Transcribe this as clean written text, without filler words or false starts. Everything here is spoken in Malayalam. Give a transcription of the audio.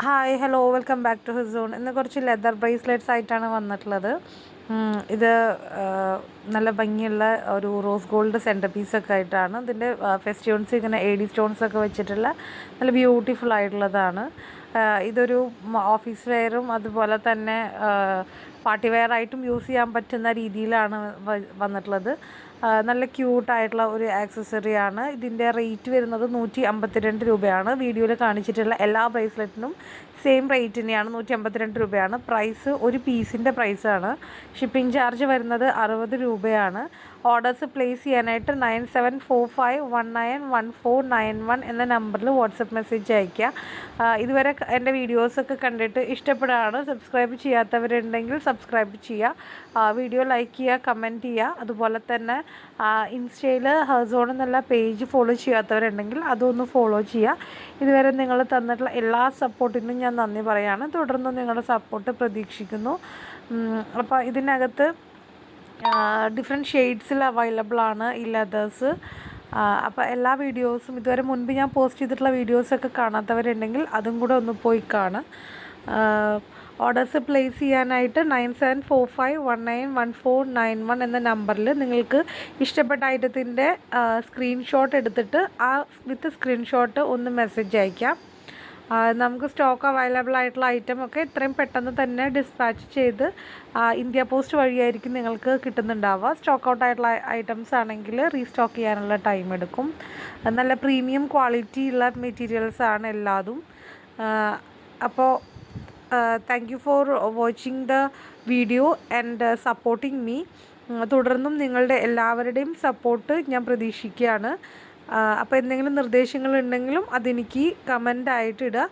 Hi hello welcome back to his zone. ഇന്ന് കുറച്ച് ലെതർ ബ്രേസ്ലെറ്റ്സ് ആയിട്ടാണ് വന്നിട്ടുള്ളത്. ഇത് നല്ല ഭംഗിയുള്ള ഒരു റോസ് ഗോൾഡ് സെൻറ്റർ പീസൊക്കെ ആയിട്ടാണ്. ഇതിൻ്റെ ഫെസ്റ്റ്യൂൺസ് ഇങ്ങനെ AD സ്റ്റോൺസൊക്കെ വെച്ചിട്ടുള്ള നല്ല ബ്യൂട്ടിഫുൾ ആയിട്ടുള്ളതാണ്. ഇതൊരു ഓഫീസ് വെയറും അതുപോലെ തന്നെ പാർട്ടി വെയർ ആയിട്ടും യൂസ് ചെയ്യാൻ പറ്റുന്ന രീതിയിലാണ് വന്നിട്ടുള്ളത്. നല്ല ക്യൂട്ടായിട്ടുള്ള ഒരു ആക്സസറിയാണ്. ഇതിൻ്റെ റേറ്റ് വരുന്നത് 152 രൂപയാണ്. വീഡിയോയിൽ കാണിച്ചിട്ടുള്ള എല്ലാ ബ്രേസ്ലെറ്റിനും സെയിം റേറ്റ് തന്നെയാണ്, 152 രൂപയാണ് പ്രൈസ്. ഒരു പീസിൻ്റെ പ്രൈസാണ്. ഷിപ്പിംഗ് ചാർജ് വരുന്നത് 60 രൂപയാണ്. ഓർഡേഴ്സ് പ്ലേസ് ചെയ്യാനായിട്ട് 9745191491 എന്ന നമ്പറിൽ വാട്സപ്പ് മെസ്സേജ് അയയ്ക്കുക. ഇതുവരെ എൻ്റെ വീഡിയോസൊക്കെ കണ്ടിട്ട് ഇഷ്ടപ്പെടുകയാണ്. സബ്സ്ക്രൈബ് ചെയ്യാത്തവരുണ്ടെങ്കിൽ സബ്സ്ക്രൈബ് ചെയ്യുക, വീഡിയോ ലൈക്ക് ചെയ്യുക, കമൻറ്റ് ചെയ്യുക. അതുപോലെ തന്നെ ഇൻസ്റ്റയിൽ ഹെർസോൺ എന്നുള്ള പേജ് ഫോളോ ചെയ്യാത്തവരുണ്ടെങ്കിൽ അതൊന്ന് ഫോളോ ചെയ്യുക. ഇതുവരെ നിങ്ങൾ തന്നിട്ടുള്ള എല്ലാ സപ്പോർട്ടിനും ഞാൻ നന്ദി പറയുകയാണ്. തുടർന്ന് നിങ്ങളുടെ സപ്പോർട്ട് പ്രതീക്ഷിക്കുന്നു. അപ്പോൾ ഇതിനകത്ത് ഡിഫറെൻറ്റ് ഷെയ്ഡ്സിൽ അവൈലബിൾ ആണ് ഈ ലെതേഴ്സ്. അപ്പോൾ എല്ലാ വീഡിയോസും ഇതുവരെ മുൻപ് ഞാൻ പോസ്റ്റ് ചെയ്തിട്ടുള്ള വീഡിയോസൊക്കെ കാണാത്തവരുണ്ടെങ്കിൽ അതും കൂടെ ഒന്ന് പോയി കാണുക. ഓർഡേഴ്സ് പ്ലേസ് ചെയ്യാനായിട്ട് 9745191491 എന്ന നമ്പറിൽ നിങ്ങൾക്ക് ഇഷ്ടപ്പെട്ട ഐറ്റത്തിൻ്റെ സ്ക്രീൻഷോട്ട് എടുത്തിട്ട് വിത്ത് സ്ക്രീൻഷോട്ട് ഒന്ന് മെസ്സേജ് അയക്കാം. നമുക്ക് സ്റ്റോക്ക് അവൈലബിൾ ആയിട്ടുള്ള ഐറ്റം ഒക്കെ എത്രയും പെട്ടെന്ന് തന്നെ ഡിസ്പാച്ച് ചെയ്ത് ഇന്ത്യ പോസ്റ്റ് വഴിയായിരിക്കും നിങ്ങൾക്ക് കിട്ടുന്നുണ്ടാവുക. സ്റ്റോക്ക് ഔട്ട് ആയിട്ടുള്ള ഐറ്റംസ് ആണെങ്കിൽ റീസ്റ്റോക്ക് ചെയ്യാനുള്ള ടൈം എടുക്കും. നല്ല പ്രീമിയം ക്വാളിറ്റി ഉള്ള മെറ്റീരിയൽസാണ് എല്ലാതും. അപ്പോൾ thank you for watching the video and supporting me. തുടർന്നും നിങ്ങളുടെ എല്ലാവരുടെയും സപ്പോർട്ട് ഞാൻ പ്രതീക്ഷിക്കുകയാണ്. അപ്പോൾ എന്തെങ്കിലും നിർദ്ദേശങ്ങളുണ്ടെങ്കിലും അതെനിക്ക് കമൻ്റായിട്ട് ഇടുക.